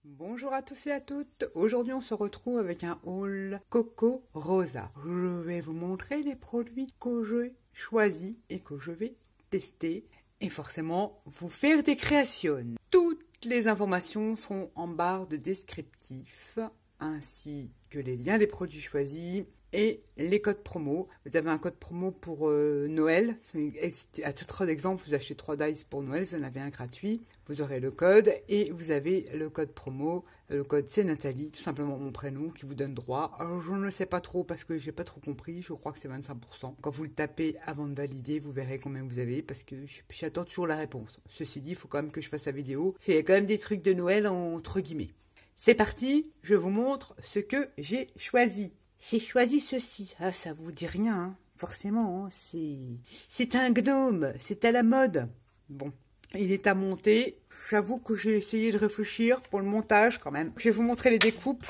Bonjour à tous et à toutes, aujourd'hui on se retrouve avec un haul Coco Rosa. Je vais vous montrer les produits que j'ai choisis et que je vais tester et forcément vous faire des créations. Toutes les informations sont en barre de descriptif ainsi que les liens des produits choisis et les codes promo. Vous avez un code promo pour Noël. À titre d'exemple, vous achetez 3 dice pour Noël, vous en avez un gratuit. Vous aurez le code et vous avez le code promo. Le code c'est Nathalie, tout simplement mon prénom qui vous donne droit. Alors je ne sais pas trop parce que j'ai pas trop compris, je crois que c'est 25%. Quand vous le tapez avant de valider, vous verrez combien vous avez parce que j'attends toujours la réponse. Ceci dit, il faut quand même que je fasse la vidéo. Il y a quand même des trucs de Noël entre guillemets. C'est parti, je vous montre ce que j'ai choisi. J'ai choisi ceci. Ah, ça vous dit rien, hein. Forcément, hein. C'est un gnome, c'est à la mode. Bon, il est à monter. J'avoue que j'ai essayé de réfléchir pour le montage quand même. Je vais vous montrer les découpes.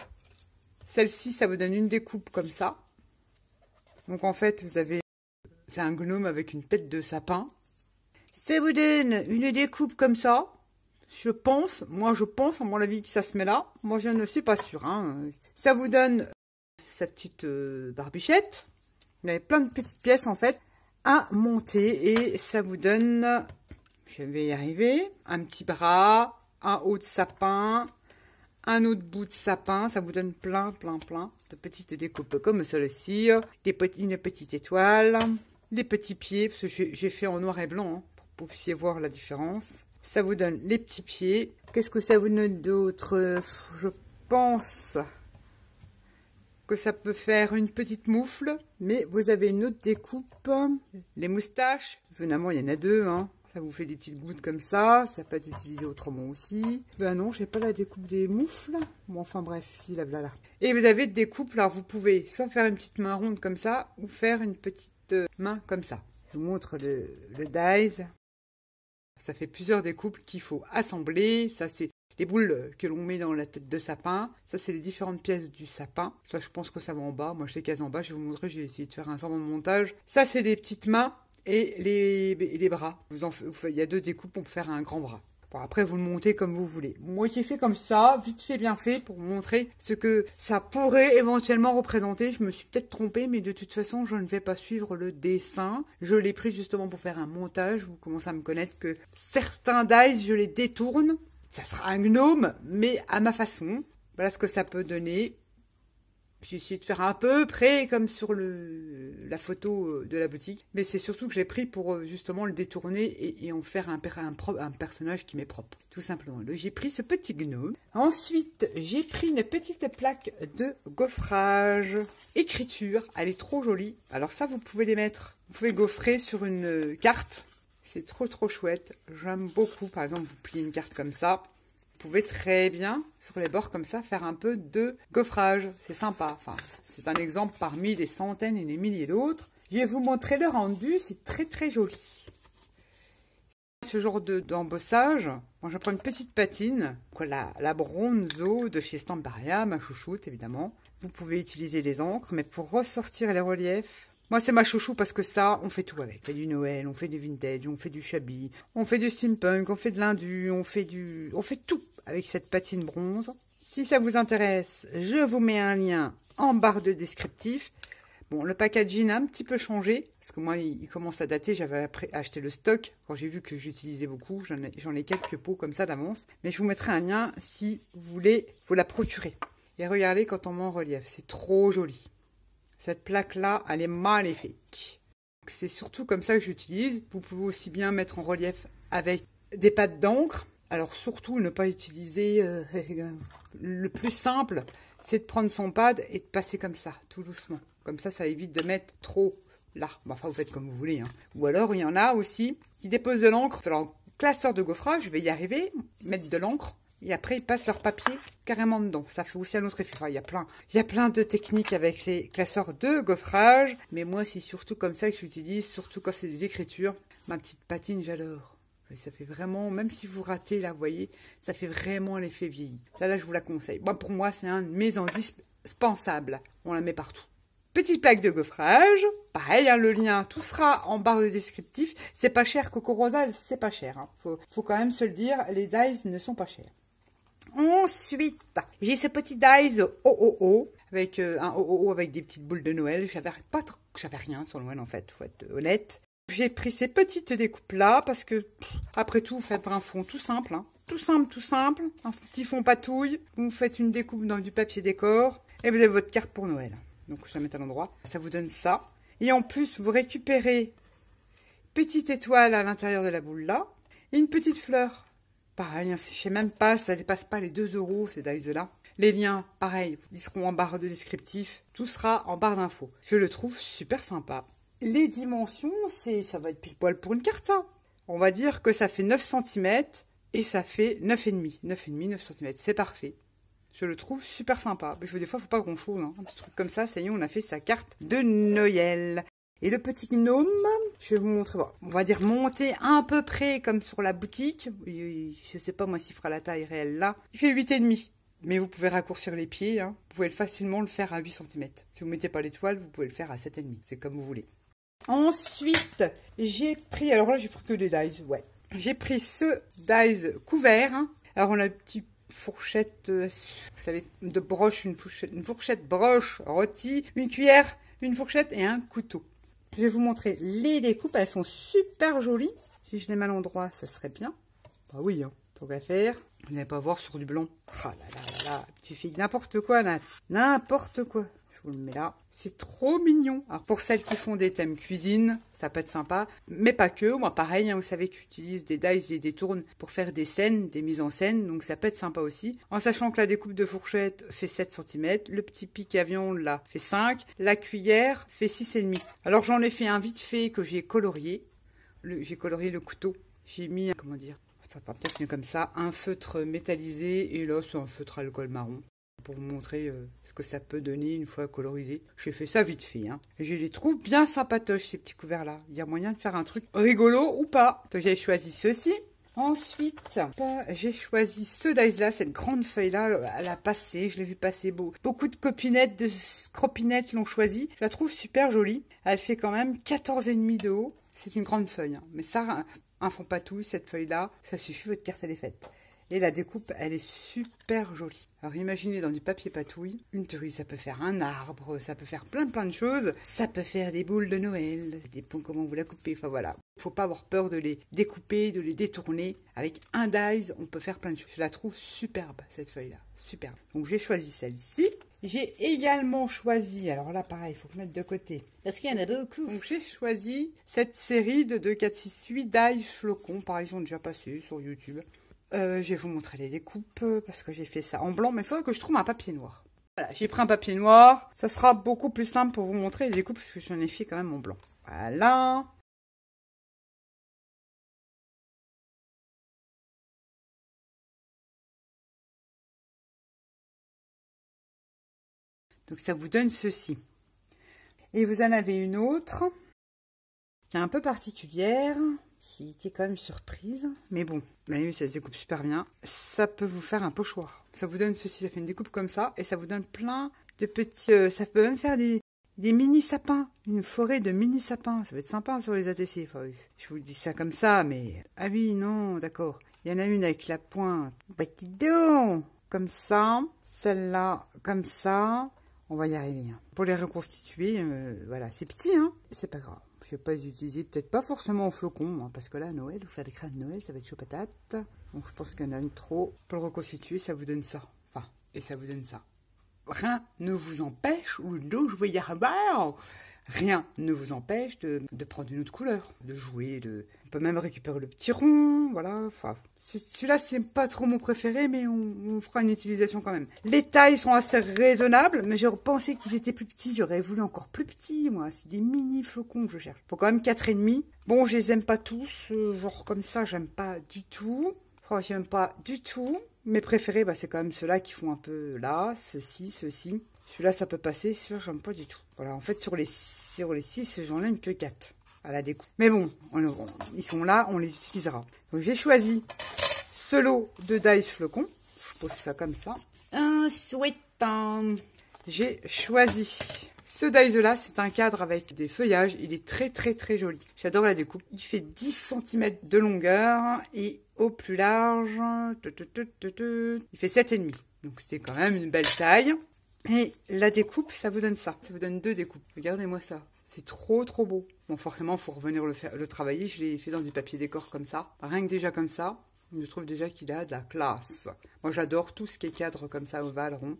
Celle-ci, ça vous donne une découpe comme ça. Donc en fait, vous avez... C'est un gnome avec une tête de sapin. Ça vous donne une découpe comme ça. Je pense, à mon avis, que ça se met là. Moi, je ne suis pas sûre, hein. Ça vous donne... sa petite barbichette. Vous avez plein de petites pièces en fait à monter et ça vous donne, je vais y arriver, un petit bras, un haut de sapin, un autre bout de sapin. Ça vous donne plein de petites découpes comme celle-ci, une petite étoile, les petits pieds, parce que j'ai fait en noir et blanc hein, pour que vous puissiez voir la différence. Ça vous donne les petits pieds. Qu'est-ce que ça vous donne d'autre? Je pense que ça peut faire une petite moufle, mais vous avez une autre découpe. Les moustaches, évidemment il y en a deux, hein. Ça vous fait des petites gouttes comme ça peut être utilisé autrement aussi. Ben non, j'ai pas la découpe des moufles. Bon, enfin bref, si, la voilà. Et vous avez des découpes, là, vous pouvez soit faire une petite main ronde comme ça, ou faire une petite main comme ça. Je vous montre le dies. Ça fait plusieurs découpes qu'il faut assembler. Ça, c'est les boules que l'on met dans la tête de sapin. Ça, c'est les différentes pièces du sapin. Ça, je pense que ça va en bas. Moi, je les case en bas. Je vais vous montrer. J'ai essayé de faire un semblant de montage. Ça, c'est les petites mains et les bras. Il y a deux découpes pour faire un grand bras. Bon, après, vous le montez comme vous voulez. Moi, j'ai fait comme ça, vite fait, bien fait, pour vous montrer ce que ça pourrait éventuellement représenter. Je me suis peut-être trompée, mais de toute façon, je ne vais pas suivre le dessin. Je l'ai pris justement pour faire un montage. Vous commencez à me connaître que certains dice, je les détourne. Ça sera un gnome, mais à ma façon. Voilà ce que ça peut donner. J'ai essayé de faire un peu près comme sur la photo de la boutique. Mais c'est surtout que j'ai pris pour justement le détourner et en faire un personnage qui m'est propre. Tout simplement. Donc j'ai pris ce petit gnome. Ensuite, j'ai pris une petite plaque de gaufrage. Écriture, elle est trop jolie. Alors ça, vous pouvez les mettre. Vous pouvez gaufrer sur une carte. C'est trop chouette. J'aime beaucoup. Par exemple, vous pliez une carte comme ça. Vous pouvez très bien, sur les bords comme ça, faire un peu de gaufrage. C'est sympa. Enfin, c'est un exemple parmi des centaines et des milliers d'autres. Je vais vous montrer le rendu. C'est très joli. Ce genre d'embossage, moi je prends une petite patine. La Bronzo de chez Stambaria, ma chouchoute évidemment. Vous pouvez utiliser les encres, mais pour ressortir les reliefs, moi, c'est ma chouchou parce que ça, on fait tout avec. On fait du Noël, on fait du vintage, on fait du shabby, on fait du steampunk, on fait de l'indu, on fait tout avec cette patine bronze. Si ça vous intéresse, je vous mets un lien en barre de descriptif. Bon, le packaging a un petit peu changé parce que moi, il commence à dater. J'avais acheté le stock quand j'ai vu que j'utilisais beaucoup. J'en ai quelques pots comme ça d'avance. Mais je vous mettrai un lien si vous voulez vous la procurer. Et regardez quand on met en relief, c'est trop joli. Cette plaque-là, elle est magnifique. C'est surtout comme ça que j'utilise. Vous pouvez aussi bien mettre en relief avec des pattes d'encre. Alors surtout, ne pas utiliser... le plus simple, c'est de prendre son pad et de passer comme ça, tout doucement. Comme ça évite de mettre trop là. Enfin, vous faites comme vous voulez. Hein. Ou alors, il y en a aussi qui déposent de l'encre. Alors, classeur de gaufrage, je vais y arriver, mettre de l'encre. Et après, ils passent leur papier carrément dedans. Ça fait aussi un autre effet. Enfin, il y a plein de techniques avec les classeurs de gaufrage. Mais moi, c'est surtout comme ça que j'utilise, surtout quand c'est des écritures. Ma petite patine, j'adore. Ça fait vraiment, même si vous ratez, là, vous voyez, ça fait vraiment l'effet vieilli. Ça, là, je vous la conseille. Moi, pour moi, c'est un de mes indispensables. On la met partout. Petit pack de gaufrage. Pareil, hein, le lien, tout sera en barre de descriptif. C'est pas cher, Coco Rosa, c'est pas cher. Hein. Faut quand même se le dire, les dies ne sont pas chers. Ensuite, j'ai ce petit dies OOO, avec un OOO avec des petites boules de Noël. J'avais rien sur Noël en fait, faut être honnête. J'ai pris ces petites découpes là parce que, après tout, vous faites un fond tout simple. Hein. Tout simple. Un petit fond patouille. Vous faites une découpe dans du papier décor et vous avez votre carte pour Noël. Donc, je vais la mettre à l'endroit. Ça vous donne ça. Et en plus, vous récupérez petite étoile à l'intérieur de la boule là et une petite fleur. Pareil, hein, je sais même pas, ça dépasse pas les 2 € ces dies là. Les liens, pareil, ils seront en barre de descriptif. Tout sera en barre d'infos. Je le trouve super sympa. Les dimensions, ça va être pile poil pour une carte, ça. On va dire que ça fait 9 cm et ça fait 9,5. 9 cm, c'est parfait. Je le trouve super sympa. Mais des fois, il ne faut pas grand-chose. Hein. Un petit truc comme ça, ça y est, on a fait sa carte de Noël. Et le petit gnome, je vais vous montrer. Bon, on va dire monter à peu près comme sur la boutique. Je ne sais pas moi s'il fera la taille réelle là. Il fait 8,5. Mais vous pouvez raccourcir les pieds. Hein. Vous pouvez facilement le faire à 8 cm. Si vous ne mettez pas l'étoile, vous pouvez le faire à 7,5. C'est comme vous voulez. Ensuite, j'ai pris... Alors là, j'ai pris que des dies, ouais. J'ai pris ce dies couvert. Hein. Alors, on a une petite fourchette, vous savez, de broche, une fourchette broche rôtie, une cuillère, une fourchette et un couteau. Je vais vous montrer les découpes. Elles sont super jolies. Si je les mets à l'endroit, ça serait bien. Bah oui, hein. Tant qu'à faire. Vous n'allez pas voir sur du blanc. Ah là là là là. Tu fais n'importe quoi, Nat. N'importe quoi. Je vous le mets là. C'est trop mignon. Alors pour celles qui font des thèmes cuisine, ça peut être sympa. Mais pas que. Moi pareil, hein, vous savez que j'utilise des dies et des tournes pour faire des scènes, des mises en scène. Donc ça peut être sympa aussi. En sachant que la découpe de fourchette fait 7 cm. Le petit pic à viande là fait 5. La cuillère fait 6,5. Alors j'en ai fait un vite fait que j'ai colorié. J'ai colorié le couteau. J'ai mis, comment dire, ça va peut-être mieux comme ça, un feutre métallisé. Et là c'est un feutre alcool marron. Pour vous montrer ce que ça peut donner une fois colorisé. J'ai fait ça vite fait. Hein. Et je les trouve bien sympatoches, ces petits couverts-là. Il y a moyen de faire un truc rigolo ou pas. Donc j'ai choisi ceci. Ensuite, j'ai choisi ce dice-là, cette grande feuille-là. Elle a passé, je l'ai vu passer. Beaucoup de copinettes, de cropinettes l'ont choisi. Je la trouve super jolie. Elle fait quand même 14,5 de haut. C'est une grande feuille. Hein. Mais ça, un fond patouille, cette feuille-là, ça suffit, votre carte elle est faite. Et la découpe, elle est super jolie. Alors imaginez dans du papier patouille, une truie, ça peut faire un arbre, ça peut faire plein de choses. Ça peut faire des boules de Noël, des dépend comment vous la coupez, enfin voilà. Il ne faut pas avoir peur de les découper, de les détourner. Avec un dies, on peut faire plein de choses. Je la trouve superbe, cette feuille-là, superbe. Donc j'ai choisi celle-ci. J'ai également choisi, alors là pareil, il faut mettre de côté, parce qu'il y en a beaucoup. Donc j'ai choisi cette série de 2, 4, 6, 8 dies flocons. Pareil, ils sont déjà passés sur YouTube. Je vais vous montrer les découpes parce que j'ai fait ça en blanc, mais il faudrait que je trouve un papier noir. Voilà, j'ai pris un papier noir. Ça sera beaucoup plus simple pour vous montrer les découpes parce que j'en ai fait quand même en blanc. Voilà. Donc ça vous donne ceci. Et vous en avez une autre qui est un peu particulière, qui était quand même surprise. Mais bon, oui, ça se découpe super bien. Ça peut vous faire un pochoir. Ça vous donne ceci, ça fait une découpe comme ça. Et ça vous donne plein de petits... ça peut même faire des mini sapins. Une forêt de mini sapins. Ça va être sympa sur les ATC. Enfin, je vous dis ça comme ça, mais... Ah oui, non, d'accord. Il y en a une avec la pointe. Petit dos. Comme ça. Celle-là, comme ça. On va y arriver. Hein. Pour les reconstituer, voilà, c'est petit, hein. C'est pas grave. Je vais pas les utiliser, peut-être pas forcément en flocons, hein, parce que là, Noël, vous faites des crêpes de Noël, ça va être chaud patate. Donc je pense qu'il y en a une trop. Pour le reconstituer, ça vous donne ça. Enfin, et ça vous donne ça. Rien ne vous empêche, ou non, je vais y arriver. Rien ne vous empêche de prendre une autre couleur, de jouer, on peut même récupérer le petit rond, voilà. Enfin, celui-là, c'est pas trop mon préféré, mais on fera une utilisation quand même. Les tailles sont assez raisonnables, mais j'aurais pensé qu'ils étaient plus petits. J'aurais voulu encore plus petits, moi. C'est des mini flocons que je cherche. Faut quand même 4,5. Bon, je les aime pas tous. Genre comme ça, j'aime pas du tout. Enfin, j'aime pas du tout. Mes préférés, bah, c'est quand même ceux-là qui font un peu là, ceci. Celui-là, ça peut passer. Celui-là, j'aime pas du tout. Voilà, en fait, sur les 6, j'en aime que 4 à la découpe. Mais bon, ils sont là, on les utilisera. Donc, j'ai choisi ce lot de dice flocons. Je pose ça comme ça. Ensuite, j'ai choisi Ce dies là, c'est un cadre avec des feuillages. Il est très très très joli. J'adore la découpe. Il fait 10 cm de longueur et au plus large, il fait 7,5. Donc c'est quand même une belle taille. Et la découpe, ça vous donne ça. Ça vous donne 2 découpes. Regardez-moi ça. C'est trop trop beau. Bon, forcément, il faut revenir le travailler. Je l'ai fait dans du papier décor comme ça. Rien que déjà comme ça, je trouve déjà qu'il a de la classe. Moi, j'adore tout ce qui est cadre comme ça, ovale, rond.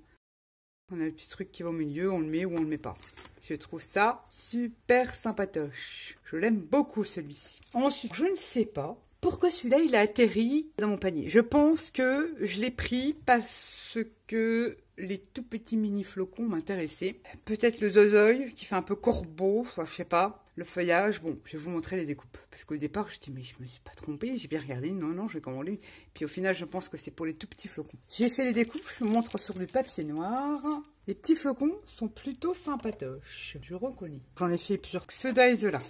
On a le petit truc qui va au milieu, on le met ou on le met pas. Je trouve ça super sympatoche. Je l'aime beaucoup celui-ci. Ensuite, je ne sais pas pourquoi celui-là il a atterri dans mon panier. Je pense que je l'ai pris parce que les tout petits mini flocons m'intéressaient. Peut-être le zozoï qui fait un peu corbeau, enfin, je sais pas. Le feuillage, bon, je vais vous montrer les découpes. Parce qu'au départ, je dis, mais je me suis pas trompée, j'ai bien regardé. Non, je vais commander. Puis au final, je pense que c'est pour les tout petits flocons. J'ai fait les découpes, je vous montre sur du papier noir. Les petits flocons sont plutôt sympatoches, je reconnais. J'en ai fait plusieurs. Ce dies-là,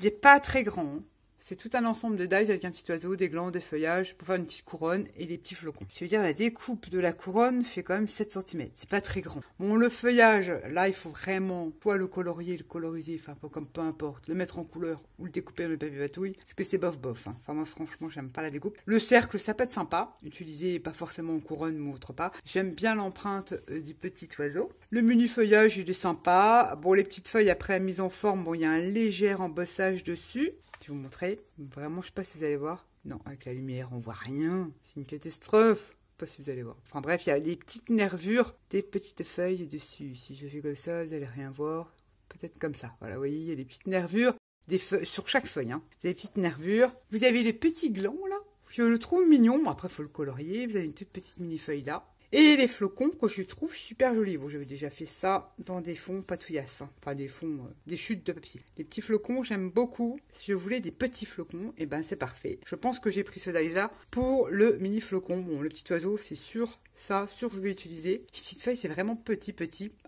il n'est pas très grand, hein. C'est tout un ensemble de dies avec un petit oiseau, des glands, des feuillages pour faire une petite couronne et des petits flocons. Je veux dire, la découpe de la couronne fait quand même 7 cm. C'est pas très grand. Bon, le feuillage, là, il faut vraiment soit le colorier, le coloriser, enfin, comme peu importe, le mettre en couleur ou le découper dans le papier patouille, parce que c'est bof. Hein. Enfin, moi, franchement, j'aime pas la découpe. Le cercle, ça peut être sympa, utilisé pas forcément en couronne ou autre part. J'aime bien l'empreinte du petit oiseau. Le menu feuillage, il est sympa. Bon, les petites feuilles, après mise en forme, bon, il y a un léger embossage dessus. Je vais vous montrer. Vraiment, je sais pas si vous allez voir. Non, avec la lumière, on voit rien. C'est une catastrophe. Je sais pas si vous allez voir. Enfin bref, il y a les petites nervures des petites feuilles dessus. Si je fais comme ça, vous allez rien voir. Peut-être comme ça. Voilà, vous voyez, il y a des petites nervures des feuilles, sur chaque feuille. Hein. Vous avez des petites nervures. Vous avez les petits glands là. Je le trouve mignon. Bon, après, il faut le colorier. Vous avez une toute petite mini feuille là. Et les flocons que je trouve super jolis. Bon, j'avais déjà fait ça dans des fonds patouillasses. Hein. Enfin, des fonds, des chutes de papier. Les petits flocons, j'aime beaucoup. Si je voulais des petits flocons, et ben c'est parfait. Je pense que j'ai pris ce dies-là pour le mini flocon. Bon, le petit oiseau, c'est sûr. Ça, sûr que je vais utiliser. Les petites feuilles, c'est vraiment petit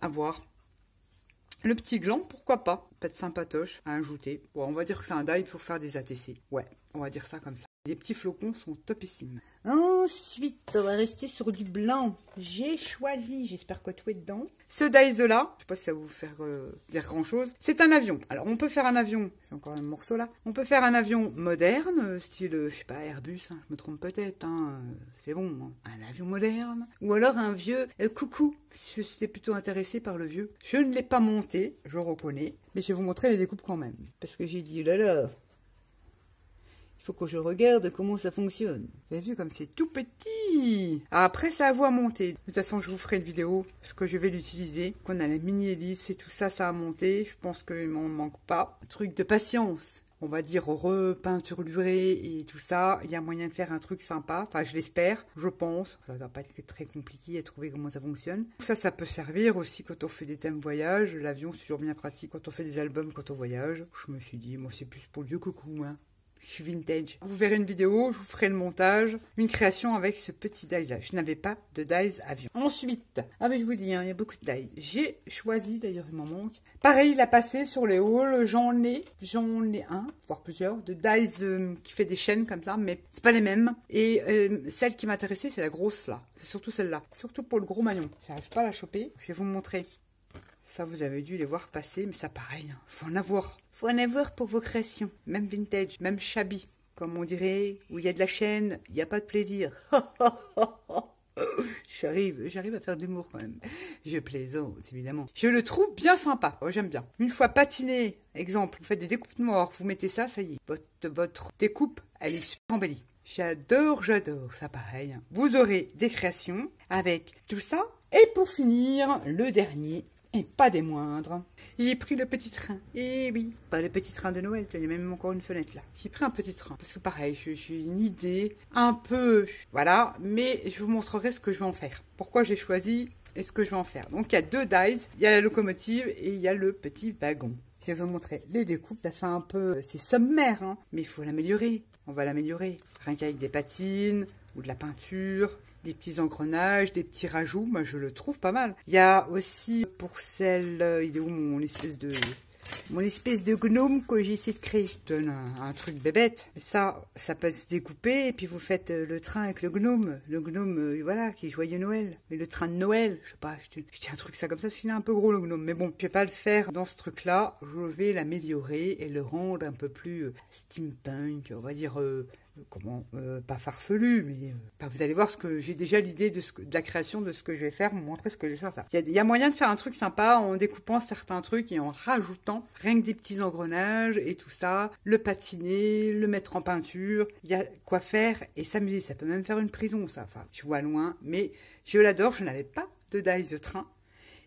à voir. Le petit gland, pourquoi pas. Pas de sympatoche à ajouter. Bon, on va dire que c'est un die pour faire des ATC. Ouais, on va dire ça comme ça. Les petits flocons sont topissimes. Ensuite, on va rester sur du blanc. J'ai choisi, j'espère que tout est dedans. Ce dies-là, je sais pas si ça va vous faire dire grand-chose. C'est un avion. Alors, on peut faire un avion. J'ai encore un morceau là. On peut faire un avion moderne, style, je sais pas, Airbus. Hein, je me trompe peut-être. Hein, c'est bon. Hein. Un avion moderne. Ou alors un vieux coucou. Je suis plutôt intéressée par le vieux. Je ne l'ai pas monté, je reconnais. Mais je vais vous montrer les découpes quand même. Parce que j'ai dit, là. Faut que je regarde comment ça fonctionne. Vous avez vu comme c'est tout petit. Après, c'est à vous à monter. De toute façon, je vous ferai une vidéo parce que je vais l'utiliser. Qu'on a la mini hélice et tout ça, ça a monté. Je pense qu'il m'en manque pas. Un truc de patience. On va dire repeinturé et tout ça. Il y a moyen de faire un truc sympa. Enfin, je l'espère, je pense. Ça ne doit pas être très compliqué à trouver comment ça fonctionne. Ça peut servir aussi quand on fait des thèmes voyage. L'avion, c'est toujours bien pratique quand on fait des albums, quand on voyage. Je me suis dit, moi, c'est plus pour le vieux coucou, hein. Je suis vintage. Vous verrez une vidéo, je vous ferai le montage, une création avec ce petit dies là. Je n'avais pas de dies avion. Ensuite, je vous dis, hein, il y a beaucoup de dies. J'ai choisi, d'ailleurs il m'en manque. Pareil, il a passé sur les hauls, j'en ai un, voire plusieurs, de dies qui fait des chaînes comme ça, mais c'est pas les mêmes. Et celle qui m'intéressait, c'est la grosse là. C'est surtout celle-là. Surtout pour le gros maillon. J'arrive pas à la choper. Je vais vous montrer. Ça, vous avez dû les voir passer, mais ça pareil, hein. Faut en avoir. Faut en avoir pour vos créations. Même vintage, même shabby. Comme on dirait, où il y a de la chaîne, il n'y a pas de plaisir. J'arrive à faire de l'humour quand même. Je plaisante, évidemment. Je le trouve bien sympa. Oh, j'aime bien. Une fois patiné, exemple, vous faites des découpes noires, vous mettez ça, ça y est. Votre découpe, elle est super embellie. J'adore ça pareil. Vous aurez des créations avec tout ça. Et pour finir, le dernier. Et pas des moindres. J'ai pris le petit train. Et oui, pas le petit train de Noël, il y a même encore une fenêtre là. J'ai pris un petit train. Parce que pareil, j'ai une idée un peu... Voilà, mais je vous montrerai ce que je vais en faire. Pourquoi j'ai choisi et ce que je vais en faire. Donc il y a 2 dies, il y a la locomotive et il y a le petit wagon. Je vais vous montrer les découpes, ça fait un peu... C'est sommaire, hein, mais il faut l'améliorer. On va l'améliorer. Rien qu'avec des patines ou de la peinture... Des petits engrenages, des petits rajouts, moi je le trouve pas mal. Il y a aussi pour celle, il est où mon espèce de mon espèce de gnome que j'ai essayé de créer. Je donne un truc bébête. Mais ça peut se découper et puis vous faites le train avec le gnome. Le gnome, voilà, qui est joyeux Noël. Mais le train de Noël, je sais pas, je tiens un truc ça comme ça, c'est un peu gros le gnome. Mais bon, je vais pas le faire dans ce truc-là. Je vais l'améliorer et le rendre un peu plus steampunk, on va dire... pas farfelu, mais vous allez voir ce que j'ai déjà l'idée de la création de ce que je vais faire, vous montrer ce que je vais faire. Ça. Il y a moyen de faire un truc sympa en découpant certains trucs et en rajoutant rien que des petits engrenages et tout ça, le patiner, le mettre en peinture. Il y a quoi faire et s'amuser. Ça peut même faire une prison, ça. Enfin, je vois loin, mais je l'adore. Je n'avais pas de dice de train.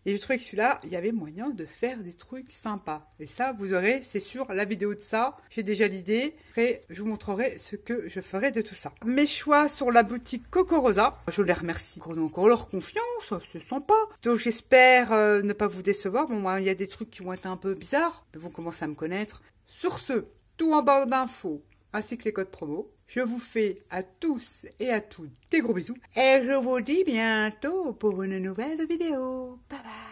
Et je trouvais que celui-là, il y avait moyen de faire des trucs sympas. Et ça, vous aurez, c'est sûr, la vidéo de ça. J'ai déjà l'idée. Après, je vous montrerai ce que je ferai de tout ça. Mes choix sur la boutique Coco Rosa. Je les remercie pour encore leur confiance. C'est sympa. Donc, j'espère ne pas vous décevoir. Bon, moi, il y a des trucs qui vont être un peu bizarres. Mais vous commencez à me connaître. Sur ce, tout en barre d'infos, ainsi que les codes promo. Je vous fais à tous et à toutes des gros bisous. Et je vous dis bientôt pour une nouvelle vidéo. Bye bye.